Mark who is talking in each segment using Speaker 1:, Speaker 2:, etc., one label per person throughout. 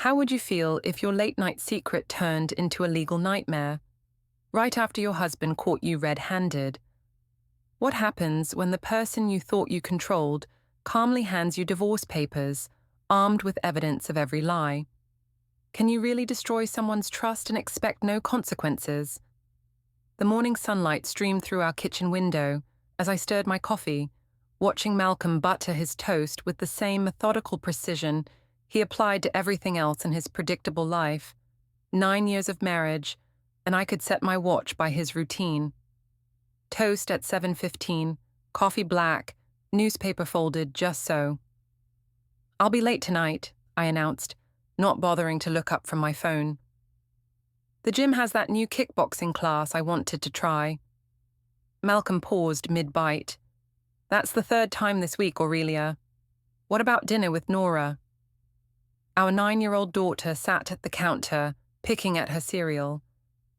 Speaker 1: How would you feel if your late-night secret turned into a legal nightmare, right after your husband caught you red-handed? What happens when the person you thought you controlled calmly hands you divorce papers, armed with evidence of every lie? Can you really destroy someone's trust and expect no consequences? The morning sunlight streamed through our kitchen window as I stirred my coffee, watching Malcolm butter his toast with the same methodical precision he applied to everything else in his predictable life. 9 years of marriage, and I could set my watch by his routine. Toast at 7:15, coffee black, newspaper folded just so. "I'll be late tonight," I announced, not bothering to look up from my phone. "The gym has that new kickboxing class I wanted to try." Malcolm paused mid-bite. "That's the third time this week, Aurelia. What about dinner with Nora?" Our 9-year-old daughter sat at the counter, picking at her cereal.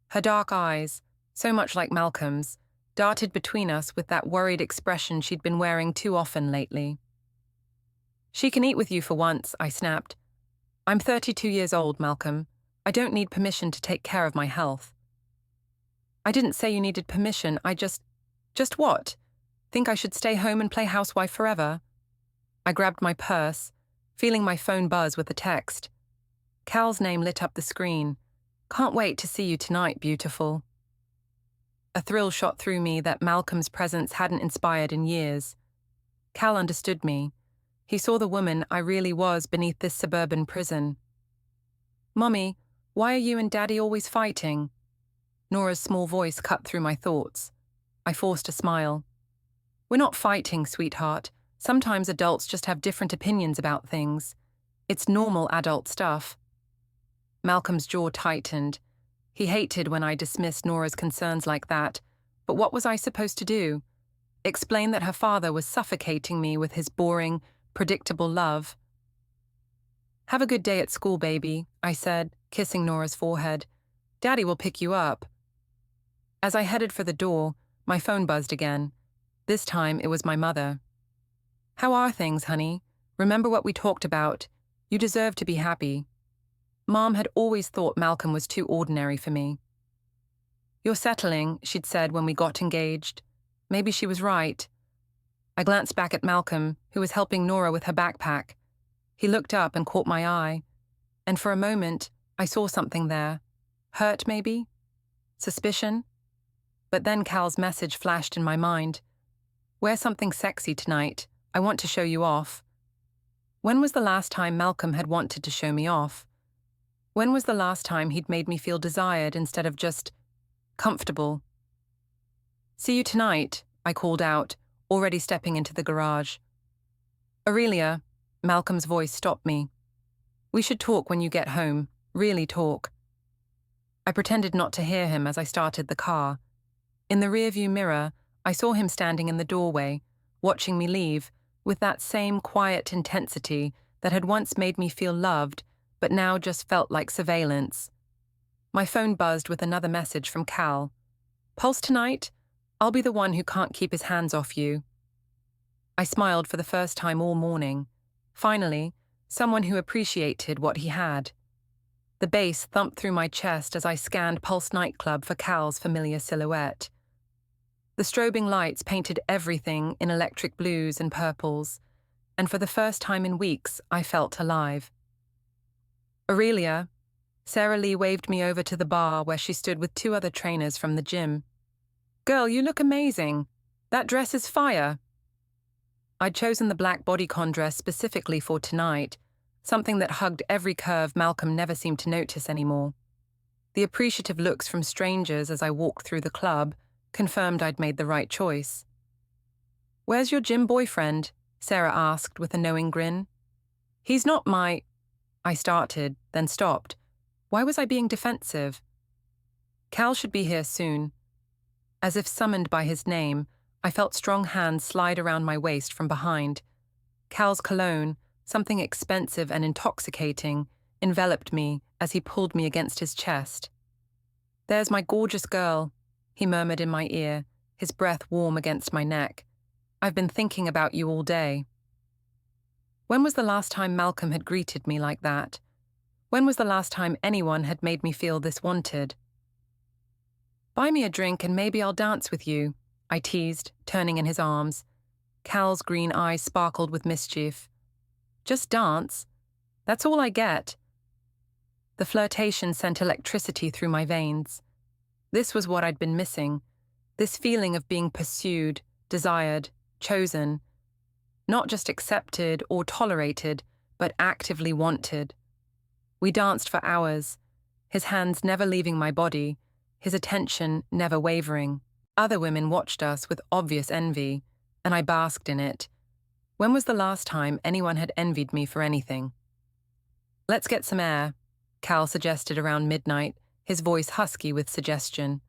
Speaker 1: Her dark eyes, so much like Malcolm's, darted between us with that worried expression she'd been wearing too often lately. "She can eat with you for once," I snapped. "I'm 32 years old, Malcolm. I don't need permission to take care of my health." "I didn't say you needed permission, Just what? Think I should stay home and play housewife forever?" I grabbed my purse, feeling my phone buzz with a text. Cal's name lit up the screen. "Can't wait to see you tonight, beautiful." A thrill shot through me that Malcolm's presence hadn't inspired in years. Cal understood me. He saw the woman I really was beneath this suburban prison. "Mummy, why are you and Daddy always fighting?" Nora's small voice cut through my thoughts. I forced a smile. "We're not fighting, sweetheart. Sometimes adults just have different opinions about things. It's normal adult stuff." Malcolm's jaw tightened. He hated when I dismissed Nora's concerns like that, but what was I supposed to do? Explain that her father was suffocating me with his boring, predictable love? "Have a good day at school, baby," I said, kissing Nora's forehead. "Daddy will pick you up." As I headed for the door, my phone buzzed again. This time it was my mother. "How are things, honey? Remember what we talked about. You deserve to be happy." Mom had always thought Malcolm was too ordinary for me. "You're settling," she'd said when we got engaged. Maybe she was right. I glanced back at Malcolm, who was helping Nora with her backpack. He looked up and caught my eye, and for a moment, I saw something there. Hurt, maybe? Suspicion? But then Cal's message flashed in my mind. "Wear something sexy tonight. I want to show you off." When was the last time Malcolm had wanted to show me off? When was the last time he'd made me feel desired instead of just comfortable? "See you tonight," I called out, already stepping into the garage. "Aurelia," Malcolm's voice stopped me. "We should talk when you get home, really talk." I pretended not to hear him as I started the car. In the rearview mirror, I saw him standing in the doorway, watching me leave, with that same quiet intensity that had once made me feel loved, but now just felt like surveillance. My phone buzzed with another message from Cal. "Pulse tonight? I'll be the one who can't keep his hands off you." I smiled for the first time all morning. Finally, someone who appreciated what he had. The bass thumped through my chest as I scanned Pulse nightclub for Cal's familiar silhouette. The strobing lights painted everything in electric blues and purples, and for the first time in weeks, I felt alive. "Aurelia," Sarah Lee waved me over to the bar where she stood with 2 other trainers from the gym. "Girl, you look amazing. That dress is fire." I'd chosen the black bodycon dress specifically for tonight, something that hugged every curve Malcolm never seemed to notice anymore. The appreciative looks from strangers as I walked through the club confirmed I'd made the right choice. "Where's your gym boyfriend?" Sarah asked with a knowing grin. "He's not my—" I started, then stopped. Why was I being defensive? "Cal should be here soon." As if summoned by his name, I felt strong hands slide around my waist from behind. Cal's cologne, something expensive and intoxicating, enveloped me as he pulled me against his chest. "There's my gorgeous girl," he murmured in my ear, his breath warm against my neck. "I've been thinking about you all day." When was the last time Malcolm had greeted me like that? When was the last time anyone had made me feel this wanted? Buy me a drink and maybe I'll dance with you, I teased, turning in his arms. Cal's green eyes sparkled with mischief. Just dance? That's all I get. The flirtation sent electricity through my veins. This was what I'd been missing, this feeling of being pursued, desired, chosen. Not just accepted or tolerated, but actively wanted. We danced for hours, his hands never leaving my body, his attention never wavering. Other women watched us with obvious envy, and I basked in it. When was the last time anyone had envied me for anything? Let's get some air, Cal suggested around midnight, his voice husky with suggestion.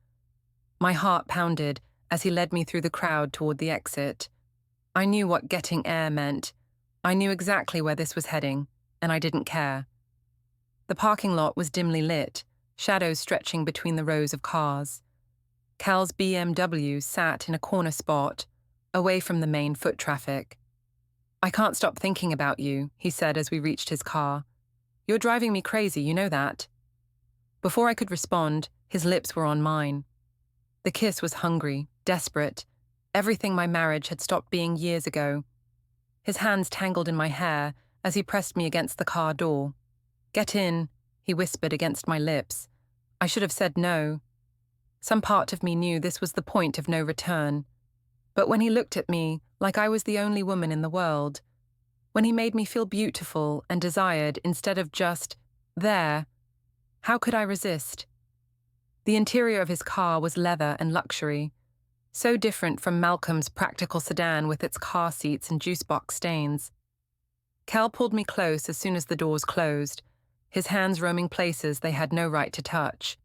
Speaker 1: My heart pounded as he led me through the crowd toward the exit. I knew what getting air meant. I knew exactly where this was heading, and I didn't care. The parking lot was dimly lit, shadows stretching between the rows of cars. Cal's BMW sat in a corner spot, away from the main foot traffic. I can't stop thinking about you, he said as we reached his car. You're driving me crazy, you know that. Before I could respond, his lips were on mine. The kiss was hungry, desperate, everything my marriage had stopped being years ago. His hands tangled in my hair as he pressed me against the car door. Get in, he whispered against my lips. I should have said no. Some part of me knew this was the point of no return. But when he looked at me like I was the only woman in the world, when he made me feel beautiful and desired instead of just there, how could I resist? The interior of his car was leather and luxury, so different from Malcolm's practical sedan with its car seats and juicebox stains. Cal pulled me close as soon as the doors closed, his hands roaming places they had no right to touch.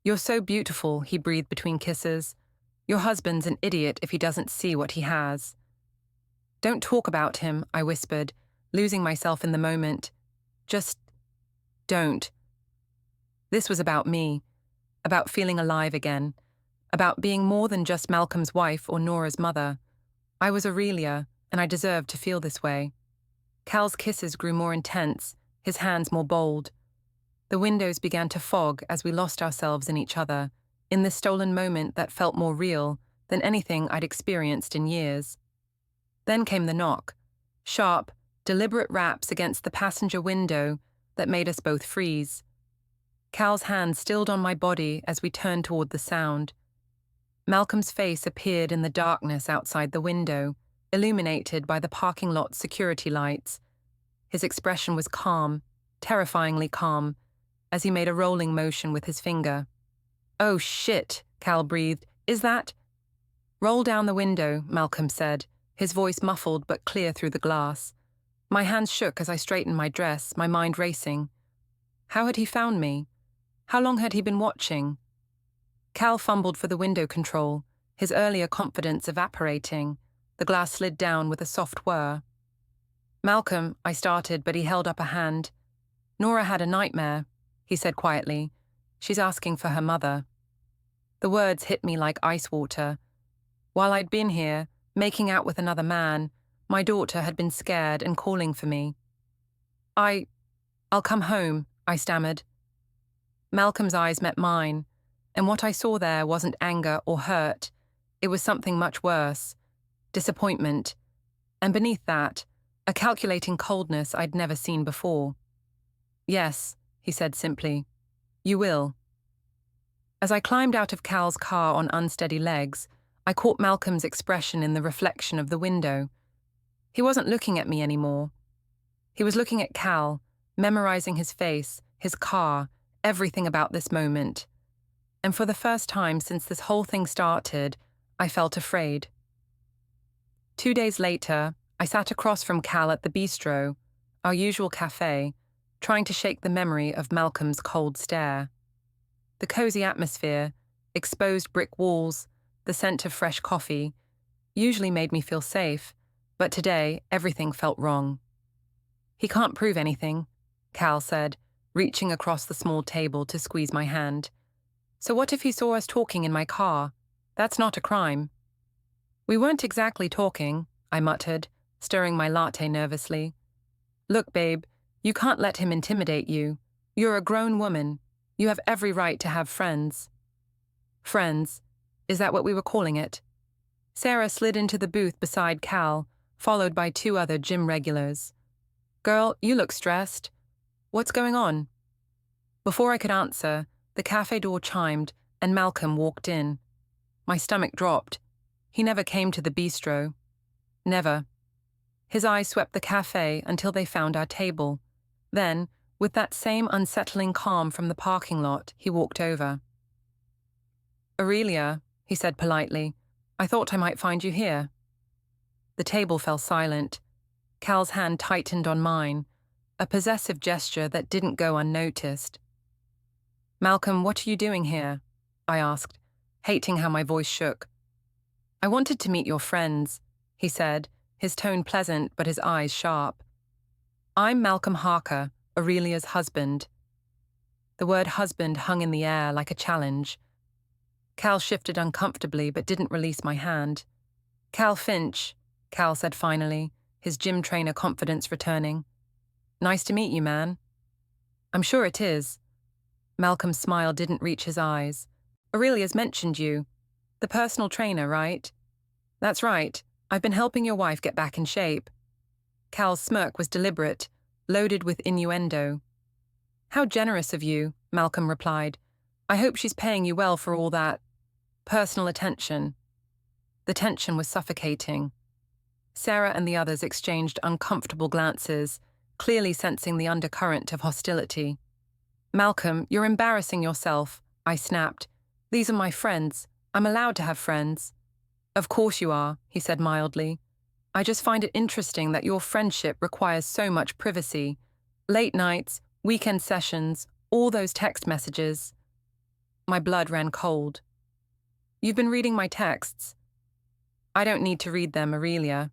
Speaker 1: You're so beautiful, he breathed between kisses. Your husband's an idiot if he doesn't see what he has. Don't talk about him, I whispered, losing myself in the moment. Just don't. This was about me, about feeling alive again, about being more than just Malcolm's wife or Nora's mother. I was Aurelia, and I deserved to feel this way. Cal's kisses grew more intense, his hands more bold. The windows began to fog as we lost ourselves in each other, in this stolen moment that felt more real than anything I'd experienced in years. Then came the knock, sharp, deliberate raps against the passenger window that made us both freeze. Cal's hand stilled on my body as we turned toward the sound. Malcolm's face appeared in the darkness outside the window, illuminated by the parking lot's security lights. His expression was calm, terrifyingly calm, as he made a rolling motion with his finger. Oh shit, Cal breathed. Is that? Roll down the window, Malcolm said, his voice muffled but clear through the glass. My hands shook as I straightened my dress, my mind racing. How had he found me? How long had he been watching? Cal fumbled for the window control, his earlier confidence evaporating. The glass slid down with a soft whir. Malcolm, I started, but he held up a hand. Nora had a nightmare, he said quietly. She's asking for her mother. The words hit me like ice water. While I'd been here, making out with another man, my daughter had been scared and calling for me. I'll come home, I stammered. Malcolm's eyes met mine, and what I saw there wasn't anger or hurt. It was something much worse. Disappointment. And beneath that, a calculating coldness I'd never seen before. Yes, he said simply. You will. As I climbed out of Cal's car on unsteady legs, I caught Malcolm's expression in the reflection of the window. He wasn't looking at me anymore. He was looking at Cal, memorizing his face, his car, everything about this moment. And for the first time since this whole thing started, I felt afraid. 2 days later, I sat across from Cal at the bistro, our usual cafe, trying to shake the memory of Malcolm's cold stare. The cozy atmosphere, exposed brick walls, the scent of fresh coffee, usually made me feel safe, but today everything felt wrong. He can't prove anything, Cal said, reaching across the small table to squeeze my hand. So what if he saw us talking in my car? That's not a crime. We weren't exactly talking, I muttered, stirring my latte nervously. Look, babe, You can't let him intimidate you. You're a grown woman. You have every right to have friends. Friends. Is that what we were calling it? Sarah slid into the booth beside Cal, followed by two other gym regulars. Girl, you look stressed. What's going on? Before I could answer, the cafe door chimed and Malcolm walked in. My stomach dropped. He never came to the bistro. Never. His eyes swept the cafe until they found our table. Then, with that same unsettling calm from the parking lot, he walked over. Aurelia, he said politely, I thought I might find you here. The table fell silent. Cal's hand tightened on mine, a possessive gesture that didn't go unnoticed. Malcolm, what are you doing here? I asked, hating how my voice shook. I wanted to meet your friends, he said, his tone pleasant but his eyes sharp. I'm Malcolm Harker, Aurelia's husband. The word husband hung in the air like a challenge. Cal shifted uncomfortably but didn't release my hand. Cal Finch, Cal said finally, his gym trainer confidence returning. Nice to meet you, man. I'm sure it is. Malcolm's smile didn't reach his eyes. Aurelia's mentioned you. The personal trainer, right? That's right. I've been helping your wife get back in shape. Cal's smirk was deliberate, loaded with innuendo. How generous of you, Malcolm replied. I hope she's paying you well for all that personal attention. The tension was suffocating. Sarah and the others exchanged uncomfortable glances, clearly sensing the undercurrent of hostility. Malcolm, you're embarrassing yourself, I snapped. These are my friends. I'm allowed to have friends. Of course you are, he said mildly. I just find it interesting that your friendship requires so much privacy. Late nights, weekend sessions, all those text messages. My blood ran cold. You've been reading my texts. I don't need to read them, Aurelia.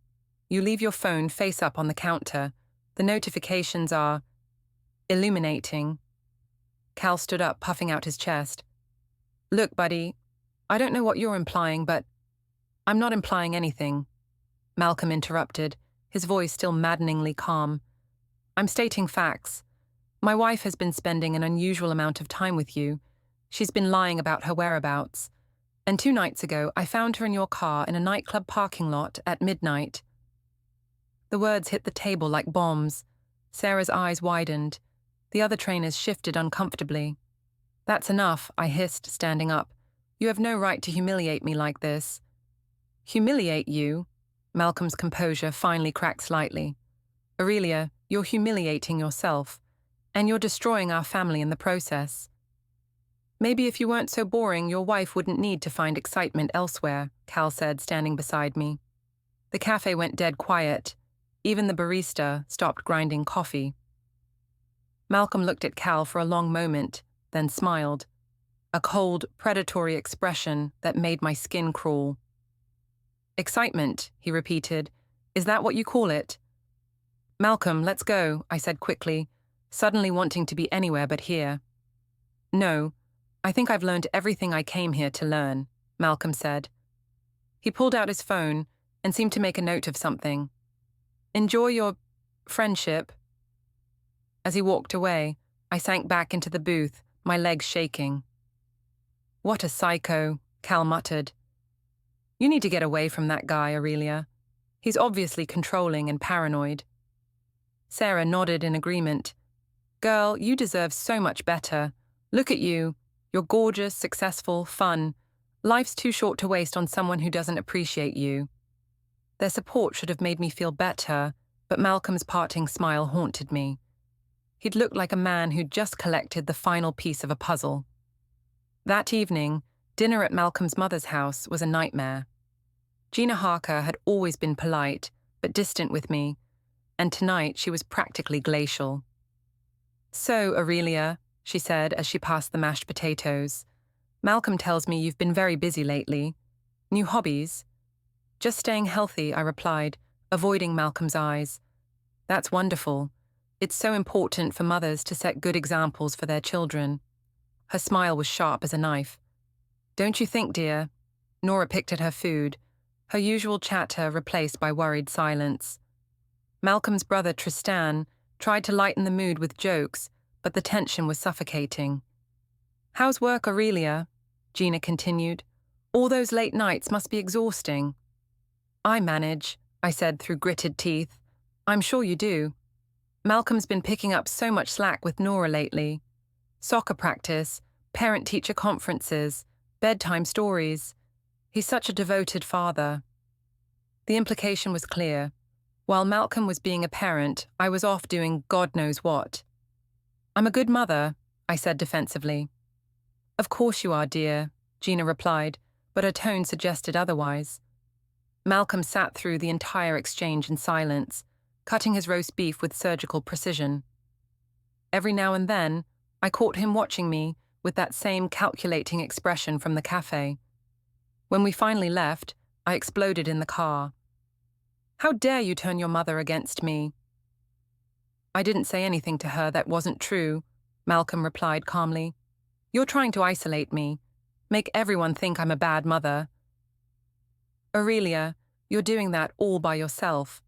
Speaker 1: You leave your phone face up on the counter. The notifications are illuminating. Cal stood up, puffing out his chest. Look, buddy, I don't know what you're implying, but I'm not implying anything. Malcolm interrupted, his voice still maddeningly calm. I'm stating facts. My wife has been spending an unusual amount of time with you. She's been lying about her whereabouts. And 2 nights ago, I found her in your car in a nightclub parking lot at midnight. The words hit the table like bombs. Sarah's eyes widened. The other trainers shifted uncomfortably. That's enough, I hissed, standing up. You have no right to humiliate me like this. Humiliate you? Malcolm's composure finally cracked slightly. Aurelia, you're humiliating yourself, and you're destroying our family in the process. Maybe if you weren't so boring, your wife wouldn't need to find excitement elsewhere, Cal said, standing beside me. The cafe went dead quiet. Even the barista stopped grinding coffee. Malcolm looked at Cal for a long moment, then smiled. A cold, predatory expression that made my skin crawl. Excitement, he repeated. Is that what you call it? Malcolm, let's go, I said quickly, suddenly wanting to be anywhere but here. No, I think I've learned everything I came here to learn, Malcolm said. He pulled out his phone and seemed to make a note of something. Enjoy your friendship. As he walked away, I sank back into the booth, my legs shaking. What a psycho, Cal muttered. You need to get away from that guy, Aurelia. He's obviously controlling and paranoid. Sarah nodded in agreement. Girl, you deserve so much better. Look at you. You're gorgeous, successful, fun. Life's too short to waste on someone who doesn't appreciate you. Their support should have made me feel better, but Malcolm's parting smile haunted me. He'd looked like a man who'd just collected the final piece of a puzzle. That evening, dinner at Malcolm's mother's house was a nightmare. Gina Harker had always been polite, but distant with me, and tonight she was practically glacial. So, Aurelia, she said as she passed the mashed potatoes, Malcolm tells me you've been very busy lately. New hobbies? Just staying healthy, I replied, avoiding Malcolm's eyes. That's wonderful. It's so important for mothers to set good examples for their children. Her smile was sharp as a knife. Don't you think, dear? Nora picked at her food, her usual chatter replaced by worried silence. Malcolm's brother Tristan tried to lighten the mood with jokes, but the tension was suffocating. "How's work, Aurelia?" Gina continued. "All those late nights must be exhausting." "I manage," I said through gritted teeth. "I'm sure you do. Malcolm's been picking up so much slack with Nora lately. Soccer practice, parent-teacher conferences, bedtime stories. He's such a devoted father." The implication was clear. While Malcolm was being a parent, I was off doing God knows what. "I'm a good mother," I said defensively. "Of course you are, dear," Gina replied, but her tone suggested otherwise. Malcolm sat through the entire exchange in silence, cutting his roast beef with surgical precision. Every now and then, I caught him watching me with that same calculating expression from the cafe. When we finally left, I exploded in the car. "How dare you turn your mother against me?" "I didn't say anything to her that wasn't true," Malcolm replied calmly. "You're trying to isolate me, make everyone think I'm a bad mother." "Aurelia, you're doing that all by yourself."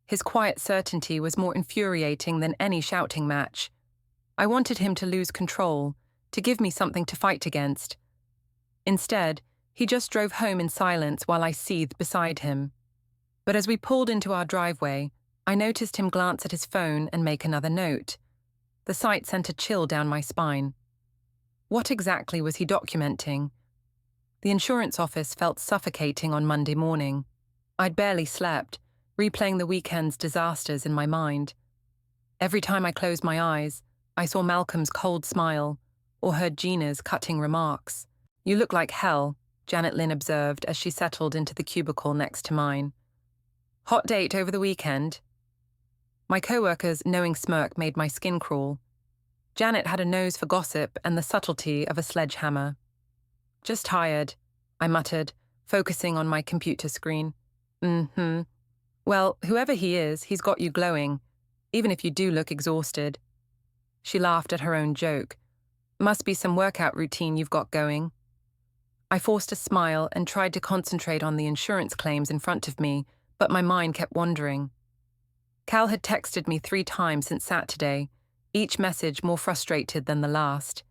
Speaker 1: His quiet certainty was more infuriating than any shouting match. I wanted him to lose control, to give me something to fight against. Instead, he just drove home in silence while I seethed beside him. But as we pulled into our driveway, I noticed him glance at his phone and make another note. The sight sent a chill down my spine. What exactly was he documenting? The insurance office felt suffocating on Monday morning. I'd barely slept, replaying the weekend's disasters in my mind. Every time I closed my eyes, I saw Malcolm's cold smile, or heard Gina's cutting remarks. "You look like hell," Janet Lynn observed as she settled into the cubicle next to mine. "Hot date over the weekend?" My co-worker's knowing smirk made my skin crawl. Janet had a nose for gossip and the subtlety of a sledgehammer. "Just tired," I muttered, focusing on my computer screen. Well, whoever he is, he's got you glowing, even if you do look exhausted." She laughed at her own joke. "Must be some workout routine you've got going." I forced a smile and tried to concentrate on the insurance claims in front of me, but my mind kept wandering. Cal had texted me 3 times since Saturday, each message more frustrated than the last.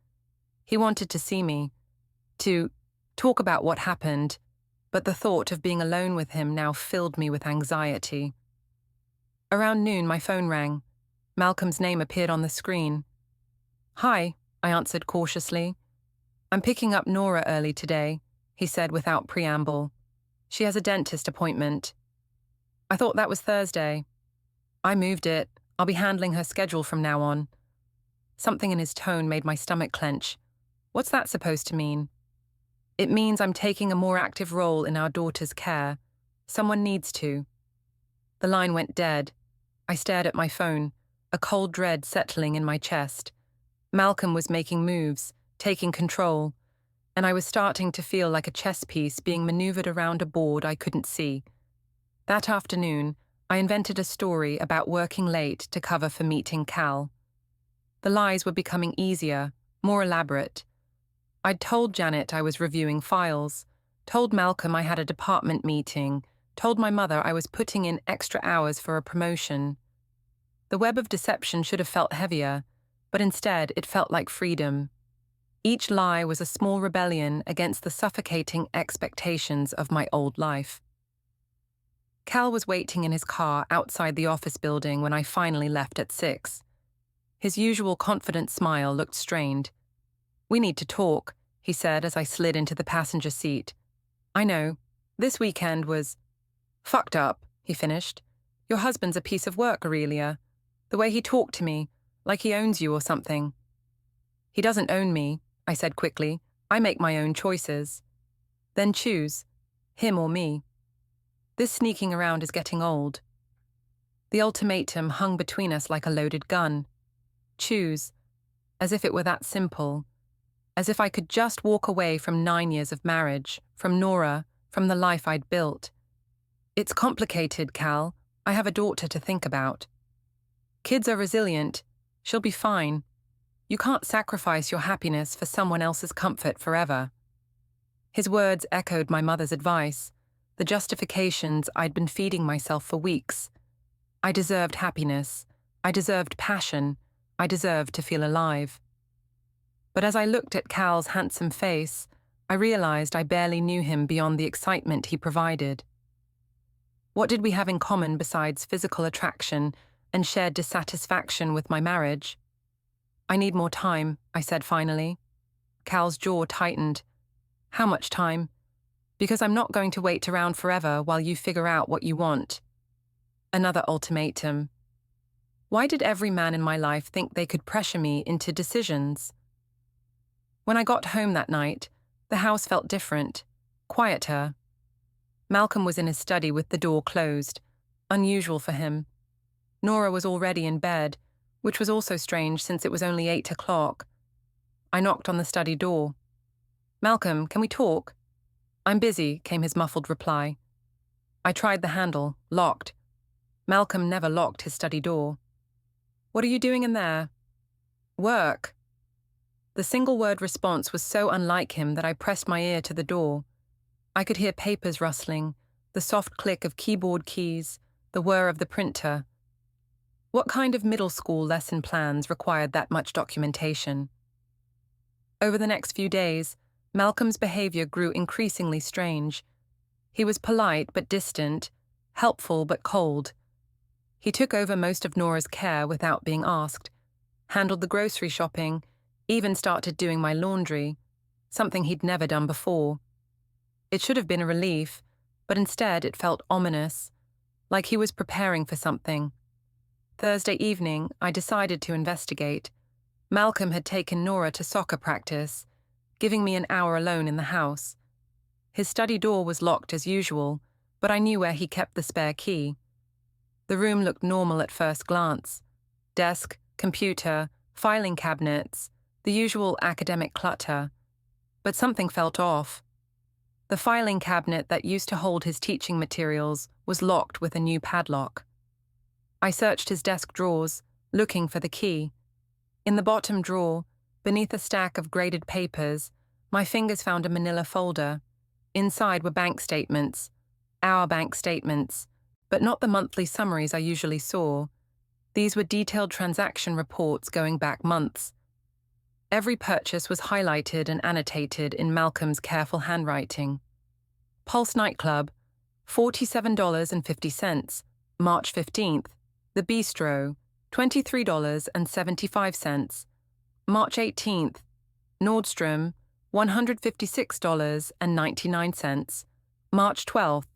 Speaker 1: He wanted to see me, to talk about what happened, but the thought of being alone with him now filled me with anxiety. Around noon, my phone rang. Malcolm's name appeared on the screen. "Hi," I answered cautiously. "I'm picking up Nora early today," he said without preamble. "She has a dentist appointment." "I thought that was Thursday." "I moved it. I'll be handling her schedule from now on." Something in his tone made my stomach clench. What's that supposed to mean? "It means I'm taking a more active role in our daughter's care. Someone needs to." The line went dead. I stared at my phone, a cold dread settling in my chest. Malcolm was making moves, taking control, and I was starting to feel like a chess piece being maneuvered around a board I couldn't see. That afternoon, I invented a story about working late to cover for meeting Cal. The lies were becoming easier, more elaborate. I'd told Janet I was reviewing files, told Malcolm I had a department meeting, told my mother I was putting in extra hours for a promotion. The web of deception should have felt heavier, but instead it felt like freedom. Each lie was a small rebellion against the suffocating expectations of my old life. Cal was waiting in his car outside the office building when I finally left at 6. His usual confident smile looked strained. "We need to talk," he said as I slid into the passenger seat. "I know. This weekend was fucked up," he finished. "Your husband's a piece of work, Aurelia. The way he talked to me, like he owns you or something." "He doesn't own me," I said quickly. "I make my own choices." "Then choose. Him or me. This sneaking around is getting old." The ultimatum hung between us like a loaded gun. Choose. As if it were that simple. As if I could just walk away from 9 years of marriage, from Nora, from the life I'd built. "It's complicated, Cal. I have a daughter to think about." "Kids are resilient. She'll be fine. You can't sacrifice your happiness for someone else's comfort forever." His words echoed my mother's advice, the justifications I'd been feeding myself for weeks. I deserved happiness. I deserved passion. I deserved to feel alive. But as I looked at Cal's handsome face, I realized I barely knew him beyond the excitement he provided. What did we have in common besides physical attraction and shared dissatisfaction with my marriage? I need more time, I said finally. Cal's jaw tightened. How much time? Because I'm not going to wait around forever while you figure out what you want. Another ultimatum. Why did every man in my life think they could pressure me into decisions? When I got home that night, the house felt different, quieter. Malcolm was in his study with the door closed, unusual for him. Nora was already in bed, which was also strange since it was only 8 o'clock. I knocked on the study door. "Malcolm, can we talk?" "I'm busy," came his muffled reply. I tried the handle, locked. Malcolm never locked his study door. "What are you doing in there?" "Work." The single-word response was so unlike him that I pressed my ear to the door. I could hear papers rustling, the soft click of keyboard keys, the whir of the printer. What kind of middle school lesson plans required that much documentation? Over the next few days, Malcolm's behavior grew increasingly strange. He was polite but distant, helpful but cold. He took over most of Nora's care without being asked, handled the grocery shopping, even started doing my laundry, something he'd never done before. It should have been a relief, but instead it felt ominous, like he was preparing for something. Thursday evening, I decided to investigate. Malcolm had taken Nora to soccer practice, giving me an hour alone in the house. His study door was locked as usual, but I knew where he kept the spare key. The room looked normal at first glance. Desk, computer, filing cabinets, the usual academic clutter. But something felt off. The filing cabinet that used to hold his teaching materials was locked with a new padlock. I searched his desk drawers, looking for the key. In the bottom drawer, beneath a stack of graded papers, my fingers found a manila folder. Inside were bank statements, our bank statements, but not the monthly summaries I usually saw. These were detailed transaction reports going back months. Every purchase was highlighted and annotated in Malcolm's careful handwriting. Pulse nightclub, $47.50, March 15th. The Bistro, $23.75, March 18th. Nordstrom, $156.99, March 12th.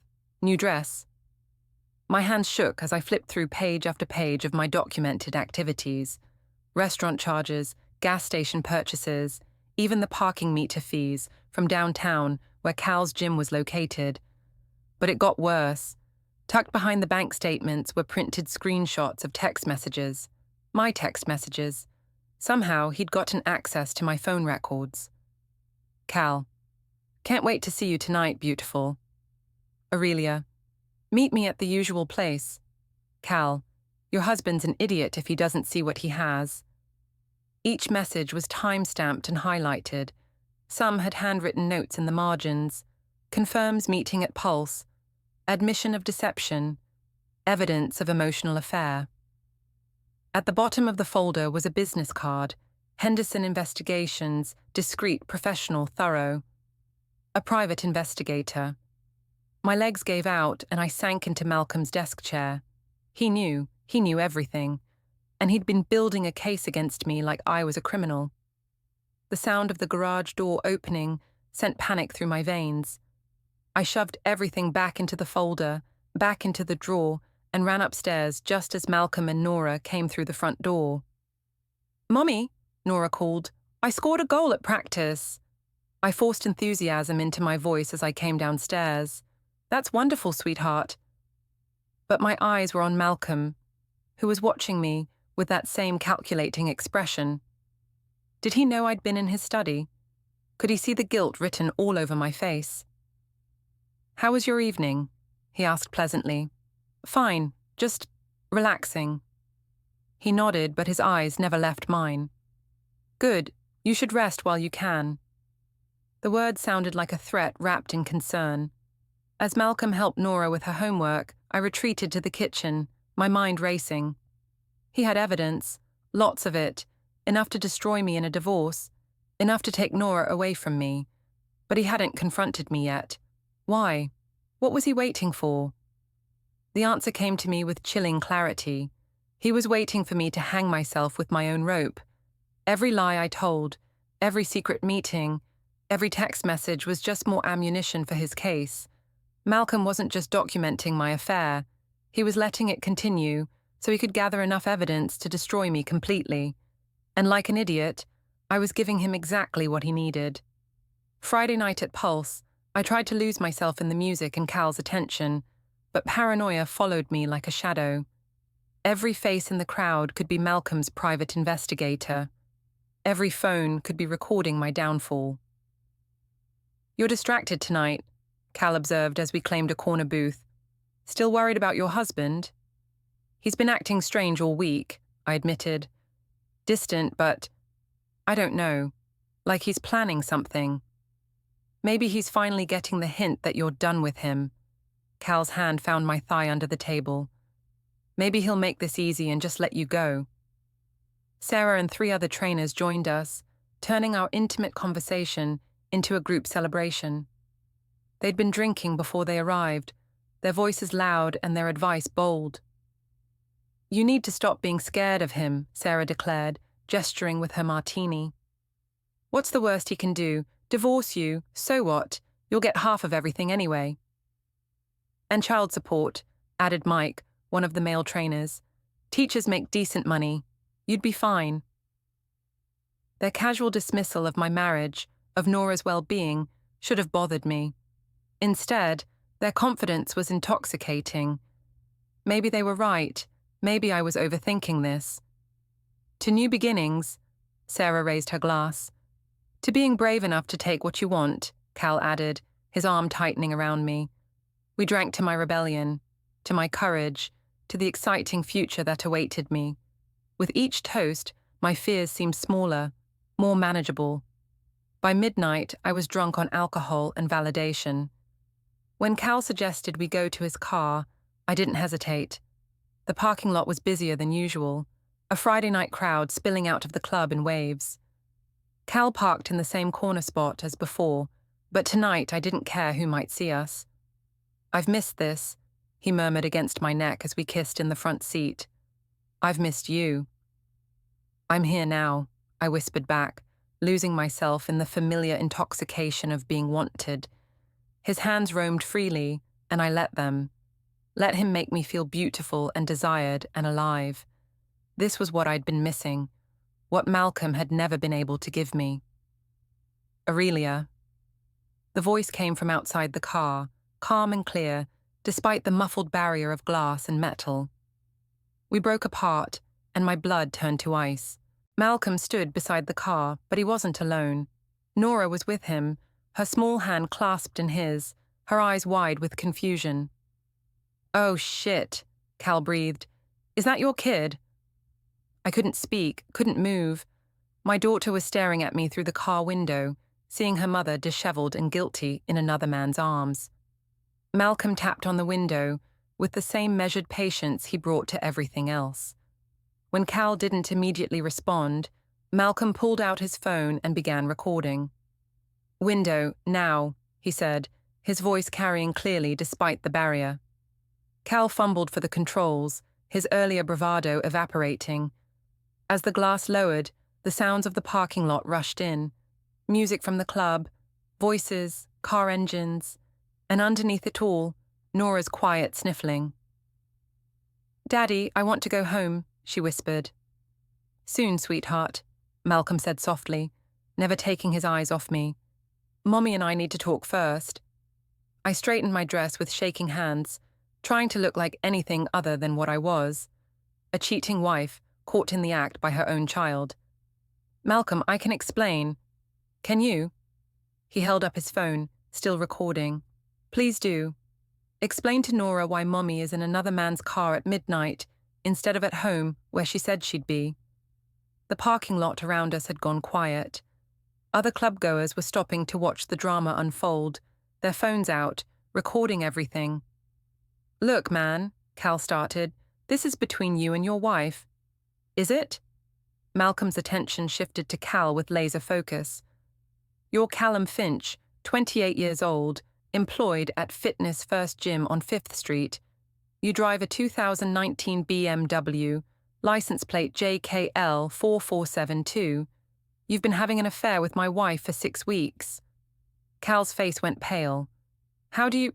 Speaker 1: New dress. My hands shook as I flipped through page after page of my documented activities. Restaurant charges, gas station purchases, even the parking meter fees from downtown where Cal's gym was located. But it got worse. Tucked behind the bank statements were printed screenshots of text messages. My text messages. Somehow he'd gotten access to my phone records. Cal. Can't wait to see you tonight, beautiful. Aurelia. Meet me at the usual place. Cal. Your husband's an idiot if he doesn't see what he has. Each message was time-stamped and highlighted. Some had handwritten notes in the margins. Confirms meeting at Pulse. Admission of deception. Evidence of emotional affair. At the bottom of the folder was a business card. Henderson Investigations, discreet, professional, thorough. A private investigator. My legs gave out and I sank into Malcolm's desk chair. He knew everything. And he'd been building a case against me like I was a criminal. The sound of the garage door opening sent panic through my veins. I shoved everything back into the folder, back into the drawer, and ran upstairs just as Malcolm and Nora came through the front door. "Mommy," Nora called, "I scored a goal at practice." I forced enthusiasm into my voice as I came downstairs. "That's wonderful, sweetheart." But my eyes were on Malcolm, who was watching me with that same calculating expression. Did he know I'd been in his study? Could he see the guilt written all over my face? "How was your evening?" he asked pleasantly. "Fine, just relaxing." He nodded, but his eyes never left mine. "Good, you should rest while you can." The word sounded like a threat wrapped in concern. As Malcolm helped Nora with her homework, I retreated to the kitchen, my mind racing. He had evidence, lots of it, enough to destroy me in a divorce, enough to take Nora away from me. But he hadn't confronted me yet. Why? What was he waiting for? The answer came to me with chilling clarity. He was waiting for me to hang myself with my own rope. Every lie I told, every secret meeting, every text message was just more ammunition for his case. Malcolm wasn't just documenting my affair. He was letting it continue so he could gather enough evidence to destroy me completely. And like an idiot, I was giving him exactly what he needed. Friday night at Pulse, I tried to lose myself in the music and Cal's attention, but paranoia followed me like a shadow. Every face in the crowd could be Malcolm's private investigator. Every phone could be recording my downfall. "You're distracted tonight," Cal observed as we claimed a corner booth. "Still worried about your husband?" "He's been acting strange all week," I admitted. "Distant, but I don't know. Like he's planning something. Maybe he's finally getting the hint that you're done with him." Cal's hand found my thigh under the table. "Maybe he'll make this easy and just let you go." Sarah and 3 other trainers joined us, turning our intimate conversation into a group celebration. They'd been drinking before they arrived, their voices loud and their advice bold. "You need to stop being scared of him," Sarah declared, gesturing with her martini. "What's the worst he can do? Divorce you, so what? You'll get half of everything anyway." "And child support," added Mike, one of the male trainers. "Teachers make decent money. You'd be fine." Their casual dismissal of my marriage, of Nora's well-being, should have bothered me. Instead, their confidence was intoxicating. Maybe they were right. Maybe I was overthinking this. "To new beginnings," Sarah raised her glass. "To being brave enough to take what you want," Cal added, his arm tightening around me. We drank to my rebellion, to my courage, to the exciting future that awaited me. With each toast, my fears seemed smaller, more manageable. By midnight, I was drunk on alcohol and validation. When Cal suggested we go to his car, I didn't hesitate. The parking lot was busier than usual, a Friday night crowd spilling out of the club in waves. Cal parked in the same corner spot as before, but tonight I didn't care who might see us. "I've missed this," he murmured against my neck as we kissed in the front seat. "I've missed you." "I'm here now," I whispered back, losing myself in the familiar intoxication of being wanted. His hands roamed freely, and I let them. Let him make me feel beautiful and desired and alive. This was what I'd been missing, what Malcolm had never been able to give me. "Aurelia." The voice came from outside the car, calm and clear, despite the muffled barrier of glass and metal. We broke apart, and my blood turned to ice. Malcolm stood beside the car, but he wasn't alone. Nora was with him, her small hand clasped in his, her eyes wide with confusion. "Oh, shit," Cal breathed. "Is that your kid?" I couldn't speak, couldn't move. My daughter was staring at me through the car window, seeing her mother disheveled and guilty in another man's arms. Malcolm tapped on the window with the same measured patience he brought to everything else. When Cal didn't immediately respond, Malcolm pulled out his phone and began recording. "Window, now," he said, his voice carrying clearly despite the barrier. Cal fumbled for the controls, his earlier bravado evaporating. As the glass lowered, the sounds of the parking lot rushed in. Music from the club, voices, car engines, and underneath it all, Nora's quiet sniffling. "Daddy, I want to go home," she whispered. "Soon, sweetheart," Malcolm said softly, never taking his eyes off me. "Mommy and I need to talk first." I straightened my dress with shaking hands, trying to look like anything other than what I was, a cheating wife caught in the act by her own child. "Malcolm, I can explain." "Can you?" He held up his phone, still recording. "Please do. Explain to Nora why Mommy is in another man's car at midnight instead of at home where she said she'd be." The parking lot around us had gone quiet. Other clubgoers were stopping to watch the drama unfold, their phones out, recording everything. "Look, man," Cal started, "this is between you and your wife." Is it? Malcolm's attention shifted to Cal with laser focus. You're Callum Finch, 28 years old, employed at Fitness First Gym on 5th Street. You drive a 2019 BMW, license plate JKL 4472. You've been having an affair with my wife for 6 weeks. Cal's face went pale. How do you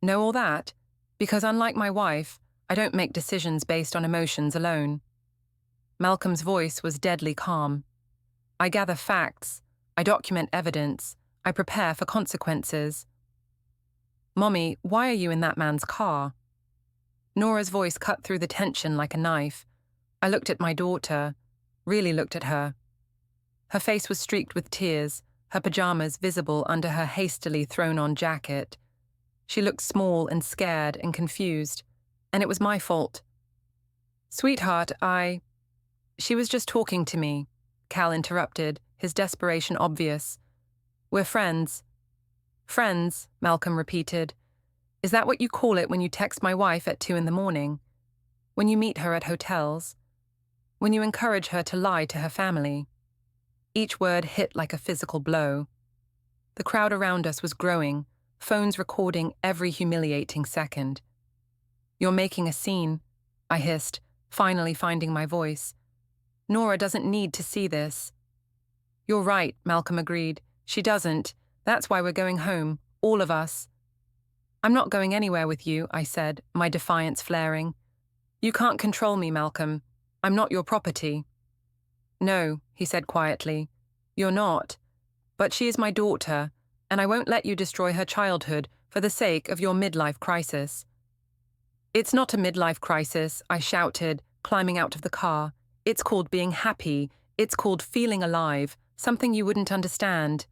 Speaker 1: know all that? Because unlike my wife, I don't make decisions based on emotions alone. Malcolm's voice was deadly calm. I gather facts, I document evidence, I prepare for consequences. Mommy, why are you in that man's car? Nora's voice cut through the tension like a knife. I looked at my daughter, really looked at her. Her face was streaked with tears, her pajamas visible under her hastily thrown-on jacket. She looked small and scared and confused, and it was my fault. Sweetheart, She was just talking to me, Cal interrupted, his desperation obvious. We're friends. Friends, Malcolm repeated. Is that what you call it when you text my wife at 2 a.m? When you meet her at hotels? When you encourage her to lie to her family? Each word hit like a physical blow. The crowd around us was growing, phones recording every humiliating second. You're making a scene, I hissed, finally finding my voice. Nora doesn't need to see this. You're right, Malcolm agreed. She doesn't. That's why we're going home, all of us. I'm not going anywhere with you, I said, my defiance flaring. You can't control me, Malcolm. I'm not your property. No, he said quietly. You're not. But she is my daughter, and I won't let you destroy her childhood for the sake of your midlife crisis. It's not a midlife crisis, I shouted, climbing out of the car. It's called being happy. It's called feeling alive, something you wouldn't understand.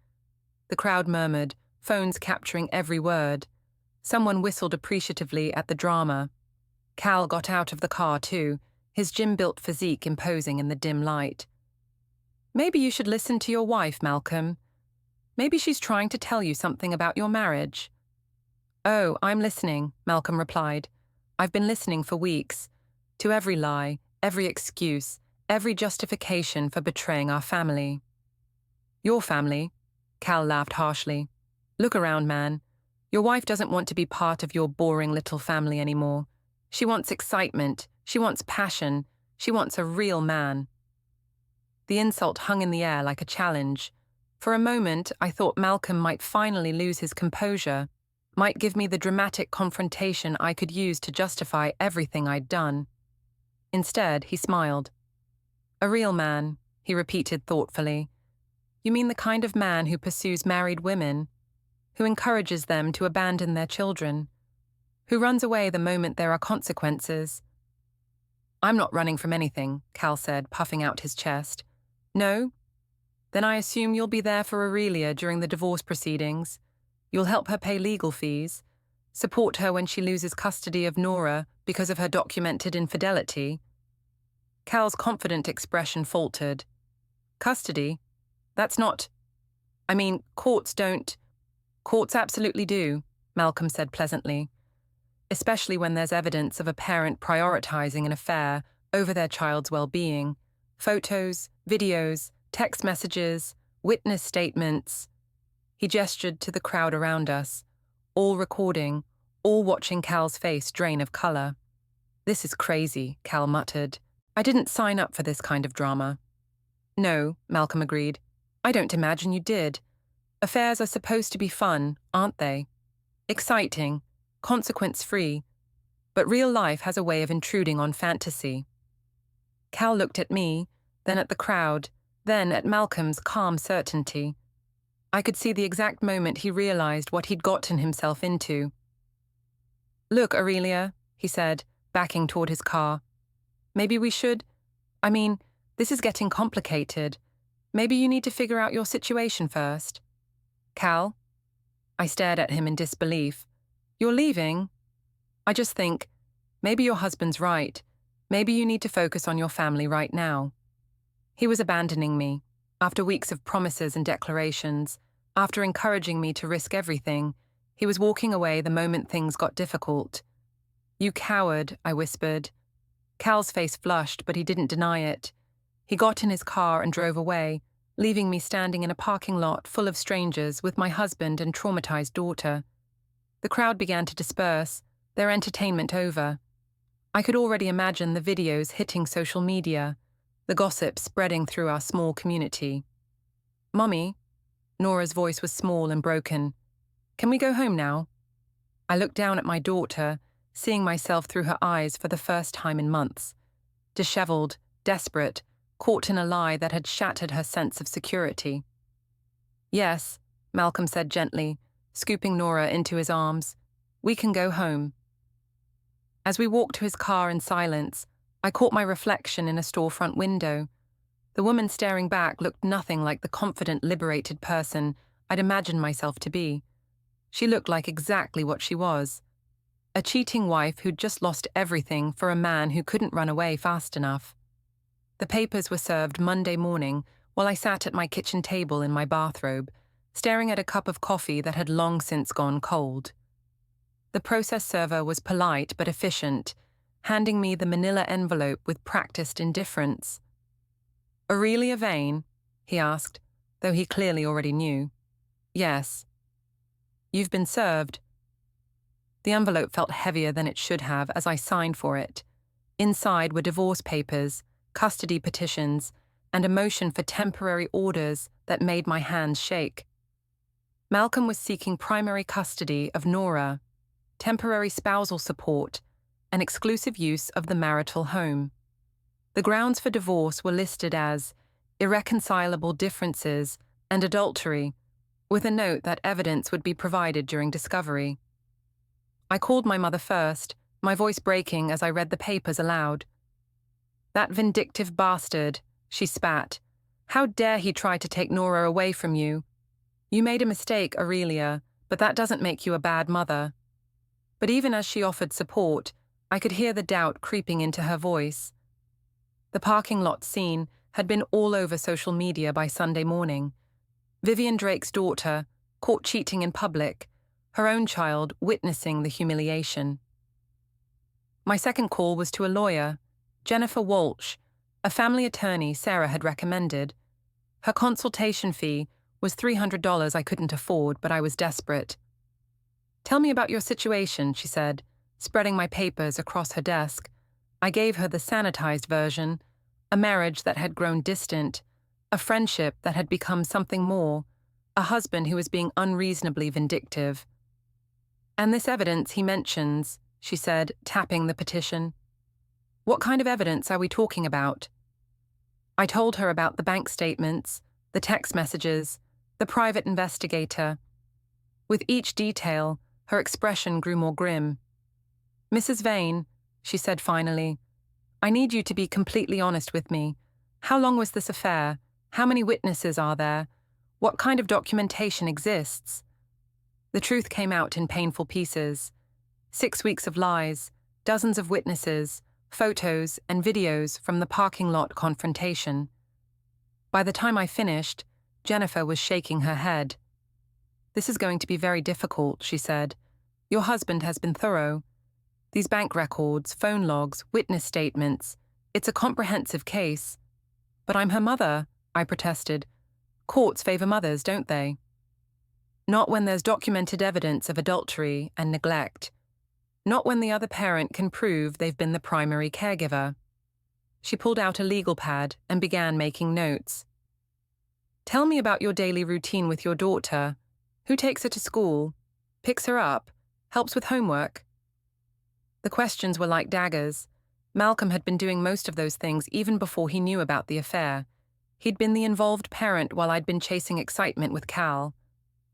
Speaker 1: The crowd murmured, phones capturing every word. Someone whistled appreciatively at the drama. Cal got out of the car too, his gym-built physique imposing in the dim light. Maybe you should listen to your wife, Malcolm. Maybe she's trying to tell you something about your marriage. Oh, I'm listening, Malcolm replied. I've been listening for weeks. To every lie, every excuse, every justification for betraying our family. Your family? Cal laughed harshly. Look around, man. Your wife doesn't want to be part of your boring little family anymore. She wants excitement. She wants passion. She wants a real man. The insult hung in the air like a challenge. For a moment, I thought Malcolm might finally lose his composure, might give me the dramatic confrontation I could use to justify everything I'd done. Instead, he smiled. A real man, he repeated thoughtfully. You mean the kind of man who pursues married women, who encourages them to abandon their children, who runs away the moment there are consequences? I'm not running from anything, Cal said, puffing out his chest. No? Then I assume you'll be there for Aurelia during the divorce proceedings. You'll help her pay legal fees, support her when she loses custody of Nora because of her documented infidelity. Cal's confident expression faltered. Custody? That's not... courts don't... Courts absolutely do, Malcolm said pleasantly. Especially when there's evidence of a parent prioritizing an affair over their child's well-being. Photos, videos, text messages, witness statements. He gestured to the crowd around us, all recording, all watching Cal's face drain of color. This is crazy, Cal muttered. I didn't sign up for this kind of drama. No, Malcolm agreed. I don't imagine you did. Affairs are supposed to be fun, aren't they? Exciting, consequence-free, but real life has a way of intruding on fantasy. Cal looked at me, then at the crowd, then at Malcolm's calm certainty. I could see the exact moment he realized what he'd gotten himself into. Look, Aurelia, he said, backing toward his car. Maybe we should... this is getting complicated. Maybe you need to figure out your situation first. Cal? I stared at him in disbelief. You're leaving? I just think, maybe your husband's right. Maybe you need to focus on your family right now. He was abandoning me, after weeks of promises and declarations, after encouraging me to risk everything. He was walking away the moment things got difficult. You coward, I whispered. Cal's face flushed, but he didn't deny it. He got in his car and drove away, leaving me standing in a parking lot full of strangers with my husband and traumatized daughter. The crowd began to disperse, their entertainment over. I could already imagine the videos hitting social media, the gossip spreading through our small community. "Mummy," Nora's voice was small and broken. "Can we go home now?" I looked down at my daughter, seeing myself through her eyes for the first time in months. Disheveled, desperate, caught in a lie that had shattered her sense of security. "Yes," Malcolm said gently, scooping Nora into his arms. "We can go home." As we walked to his car in silence, I caught my reflection in a storefront window. The woman staring back looked nothing like the confident, liberated person I'd imagined myself to be. She looked like exactly what she was. A cheating wife who'd just lost everything for a man who couldn't run away fast enough. The papers were served Monday morning while I sat at my kitchen table in my bathrobe, staring at a cup of coffee that had long since gone cold. The process server was polite but efficient, handing me the manila envelope with practiced indifference. "Aurelia Vane?" he asked, though he clearly already knew. "Yes." "You've been served." The envelope felt heavier than it should have as I signed for it. Inside were divorce papers, custody petitions, and a motion for temporary orders that made my hands shake. Malcolm was seeking primary custody of Nora, temporary spousal support, and exclusive use of the marital home. The grounds for divorce were listed as irreconcilable differences and adultery, with a note that evidence would be provided during discovery. I called my mother first, my voice breaking as I read the papers aloud. "That vindictive bastard," she spat. "How dare he try to take Nora away from you? You made a mistake, Aurelia, but that doesn't make you a bad mother." But even as she offered support, I could hear the doubt creeping into her voice. The parking lot scene had been all over social media by Sunday morning. Vivian Drake's daughter, caught cheating in public, her own child witnessing the humiliation. My second call was to a lawyer, Jennifer Walsh, a family attorney Sarah had recommended. Her consultation fee was $300 I couldn't afford, but I was desperate. "Tell me about your situation," she said, spreading my papers across her desk. I gave her the sanitized version, a marriage that had grown distant, a friendship that had become something more, a husband who was being unreasonably vindictive. "And this evidence he mentions," she said, tapping the petition. "What kind of evidence are we talking about?" I told her about the bank statements, the text messages, the private investigator. With each detail, her expression grew more grim. "Mrs. Vane," she said finally, "I need you to be completely honest with me. How long was this affair? How many witnesses are there? What kind of documentation exists?" The truth came out in painful pieces. 6 weeks of lies, dozens of witnesses, photos and videos from the parking lot confrontation. By the time I finished, Jennifer was shaking her head. "This is going to be very difficult," she said. "Your husband has been thorough. These bank records, phone logs, witness statements. It's a comprehensive case." "But I'm her mother," I protested. "Courts favor mothers, don't they?" "Not when there's documented evidence of adultery and neglect. Not when the other parent can prove they've been the primary caregiver." She pulled out a legal pad and began making notes. "Tell me about your daily routine with your daughter. Who takes her to school? Picks her up? Helps with homework?" The questions were like daggers. Malcolm had been doing most of those things even before he knew about the affair. He'd been the involved parent while I'd been chasing excitement with Cal.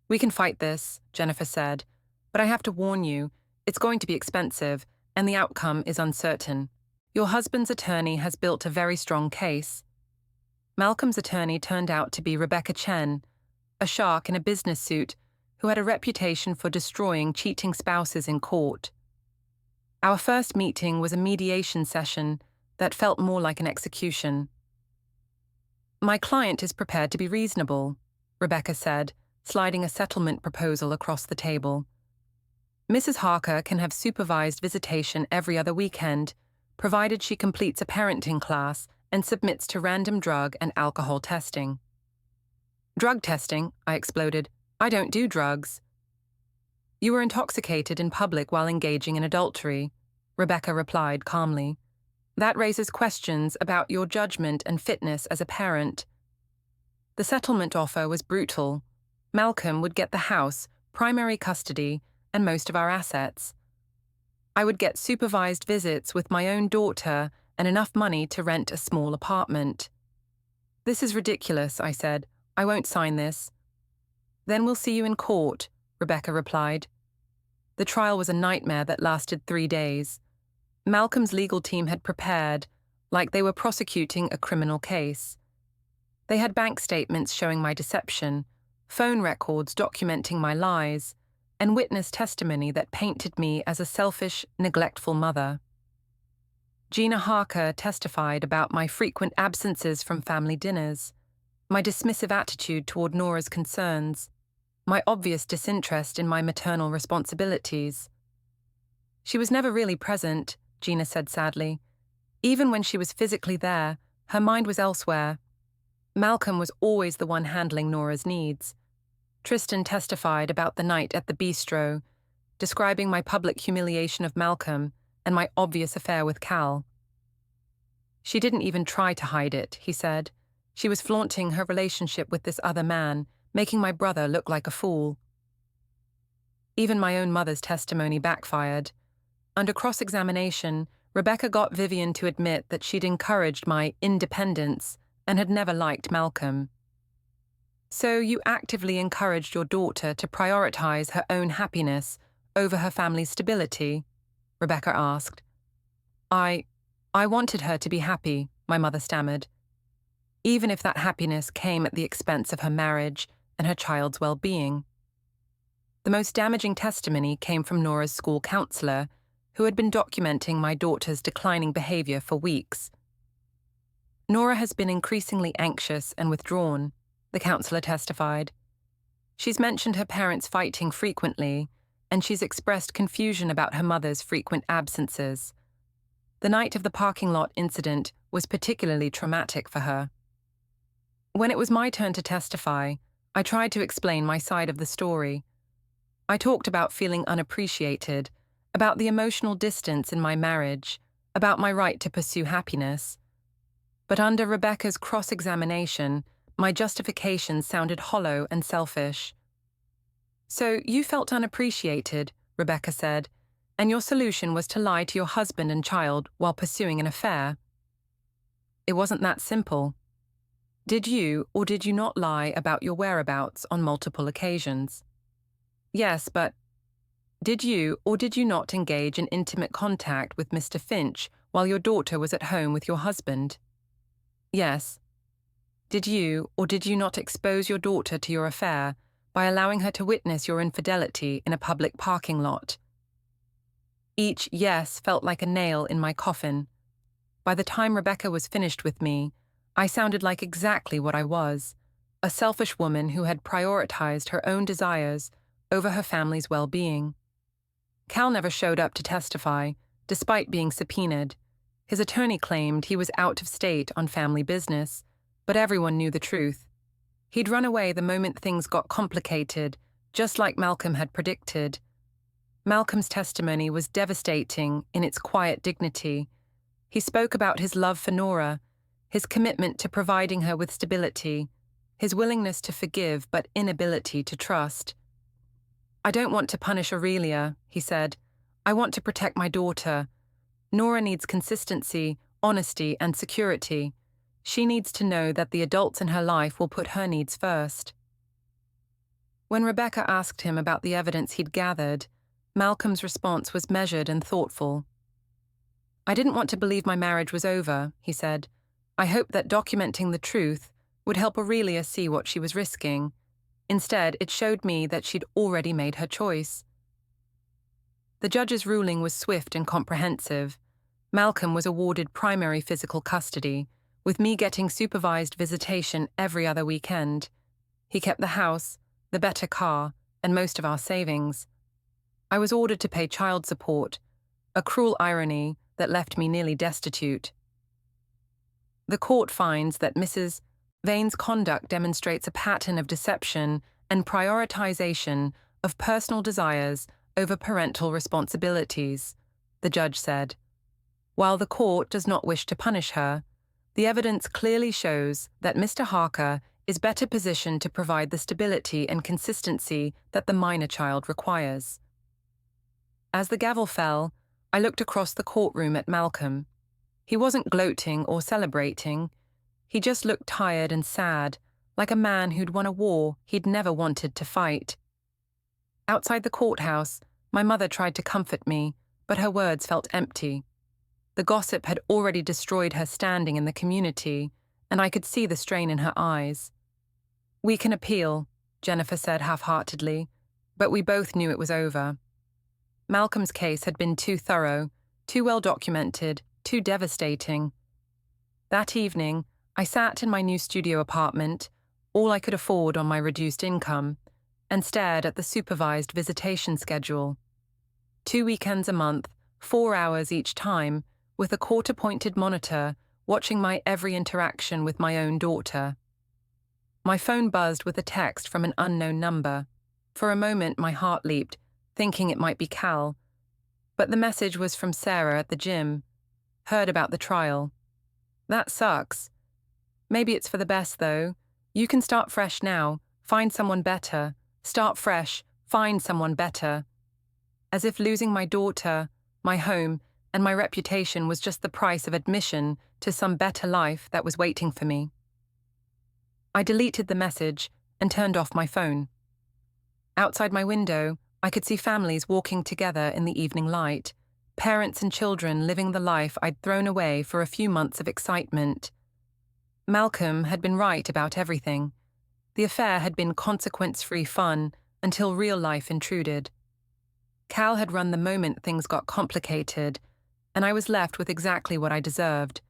Speaker 1: "We can fight this," Jennifer said, "but I have to warn you, it's going to be expensive, and the outcome is uncertain. Your husband's attorney has built a very strong case." Malcolm's attorney turned out to be Rebecca Chen, a shark in a business suit who had a reputation for destroying cheating spouses in court. Our first meeting was a mediation session that felt more like an execution. "My client is prepared to be reasonable," Rebecca said, sliding a settlement proposal across the table. "Mrs. Harker can have supervised visitation every other weekend, provided she completes a parenting class and submits to random drug and alcohol testing. Drug testing, I exploded. I don't do drugs. You were intoxicated in public while engaging in adultery, Rebecca replied calmly. That raises questions about your judgment and fitness as a parent. The settlement offer was brutal. Malcolm would get the house, primary custody, and most of our assets. I would get supervised visits with my own daughter and enough money to rent a small apartment. This is ridiculous, I said. I won't sign this. Then we'll see you in court, Rebecca replied. The trial was a nightmare that lasted 3 days. Malcolm's legal team had prepared, like they were prosecuting a criminal case. They had bank statements showing my deception, phone records documenting my lies, and witness testimony that painted me as a selfish, neglectful mother. Gina Harker testified about my frequent absences from family dinners, my dismissive attitude toward Nora's concerns, my obvious disinterest in my maternal responsibilities. She was never really present, Gina said sadly. Even when she was physically there, her mind was elsewhere. Malcolm was always the one handling Nora's needs. Tristan testified about the night at the bistro, describing my public humiliation of Malcolm and my obvious affair with Cal. She didn't even try to hide it, he said. She was flaunting her relationship with this other man, making my brother look like a fool. Even my own mother's testimony backfired. Under cross-examination, Rebecca got Vivian to admit that she'd encouraged my independence and had never liked Malcolm. So you actively encouraged your daughter to prioritize her own happiness over her family's stability? Rebecca asked. I wanted her to be happy, my mother stammered, even if that happiness came at the expense of her marriage and her child's well-being. The most damaging testimony came from Nora's school counselor, who had been documenting my daughter's declining behavior for weeks. Nora has been increasingly anxious and withdrawn, the counselor testified. She's mentioned her parents fighting frequently, and she's expressed confusion about her mother's frequent absences. The night of the parking lot incident was particularly traumatic for her. When it was my turn to testify, I tried to explain my side of the story. I talked about feeling unappreciated, about the emotional distance in my marriage, about my right to pursue happiness. But under Rebecca's cross-examination, my justification sounded hollow and selfish. So you felt unappreciated, Rebecca said, and your solution was to lie to your husband and child while pursuing an affair. It wasn't that simple. Did you or did you not lie about your whereabouts on multiple occasions? Yes, but did you or did you not engage in intimate contact with Mr. Finch while your daughter was at home with your husband? Yes. Did you or did you not expose your daughter to your affair by allowing her to witness your infidelity in a public parking lot? Each yes felt like a nail in my coffin. By the time Rebecca was finished with me, I sounded like exactly what I was, a selfish woman who had prioritized her own desires over her family's well-being. Cal never showed up to testify, despite being subpoenaed. His attorney claimed he was out of state on family business, but everyone knew the truth. He'd run away the moment things got complicated, just like Malcolm had predicted. Malcolm's testimony was devastating in its quiet dignity. He spoke about his love for Nora, his commitment to providing her with stability, his willingness to forgive but inability to trust. I don't want to punish Aurelia, he said. I want to protect my daughter. Nora needs consistency, honesty, and security. She needs to know that the adults in her life will put her needs first. When Rebecca asked him about the evidence he'd gathered, Malcolm's response was measured and thoughtful. I didn't want to believe my marriage was over, he said. I hoped that documenting the truth would help Aurelia see what she was risking. Instead, it showed me that she'd already made her choice. The judge's ruling was swift and comprehensive. Malcolm was awarded primary physical custody, with me getting supervised visitation every other weekend. He kept the house, the better car, and most of our savings. I was ordered to pay child support, a cruel irony that left me nearly destitute. The court finds that Mrs. Vane's conduct demonstrates a pattern of deception and prioritization of personal desires over parental responsibilities, the judge said. While the court does not wish to punish her, the evidence clearly shows that Mr. Harker is better positioned to provide the stability and consistency that the minor child requires. As the gavel fell, I looked across the courtroom at Malcolm. He wasn't gloating or celebrating. He just looked tired and sad, like a man who'd won a war he'd never wanted to fight. Outside the courthouse, my mother tried to comfort me, but her words felt empty. The gossip had already destroyed her standing in the community, and I could see the strain in her eyes. "We can appeal," Jennifer said half-heartedly, but we both knew it was over. Malcolm's case had been too thorough, too well documented, too devastating. That evening, I sat in my new studio apartment, all I could afford on my reduced income, and stared at the supervised visitation schedule. 2 weekends a month, 4 hours each time, with a court-appointed monitor watching my every interaction with my own daughter. My phone buzzed with a text from an unknown number. For a moment, my heart leaped, thinking it might be Cal. But the message was from Sarah at the gym. Heard about the trial. That sucks. Maybe it's for the best, though. You can start fresh now. Find someone better. Start fresh. Find someone better. As if losing my daughter, my home, and my reputation was just the price of admission to some better life that was waiting for me. I deleted the message and turned off my phone. Outside my window, I could see families walking together in the evening light, parents and children living the life I'd thrown away for a few months of excitement. Malcolm had been right about everything. The affair had been consequence-free fun until real life intruded. Cal had run the moment things got complicated, and I was left with exactly what I deserved,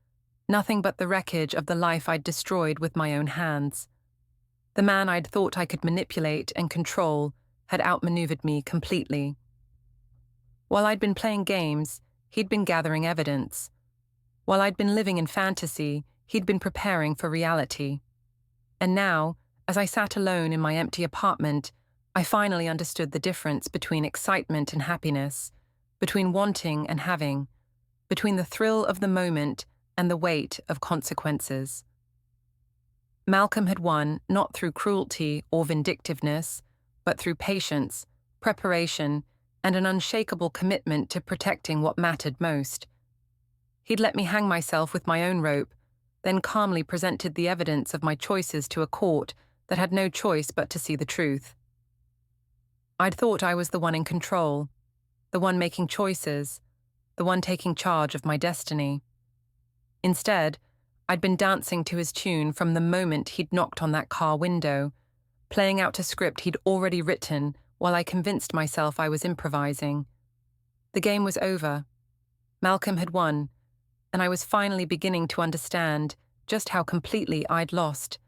Speaker 1: nothing but the wreckage of the life I'd destroyed with my own hands. The man I'd thought I could manipulate and control had outmaneuvered me completely. While I'd been playing games, he'd been gathering evidence. While I'd been living in fantasy, he'd been preparing for reality. And now, as I sat alone in my empty apartment, I finally understood the difference between excitement and happiness, between wanting and having, between the thrill of the moment and the weight of consequences. Malcolm had won not through cruelty or vindictiveness, but through patience, preparation, and an unshakable commitment to protecting what mattered most. He'd let me hang myself with my own rope, then calmly presented the evidence of my choices to a court that had no choice but to see the truth. I'd thought I was the one in control, the one making choices, the one taking charge of my destiny. Instead, I'd been dancing to his tune from the moment he'd knocked on that car window, playing out a script he'd already written while I convinced myself I was improvising. The game was over. Malcolm had won, and I was finally beginning to understand just how completely I'd lost.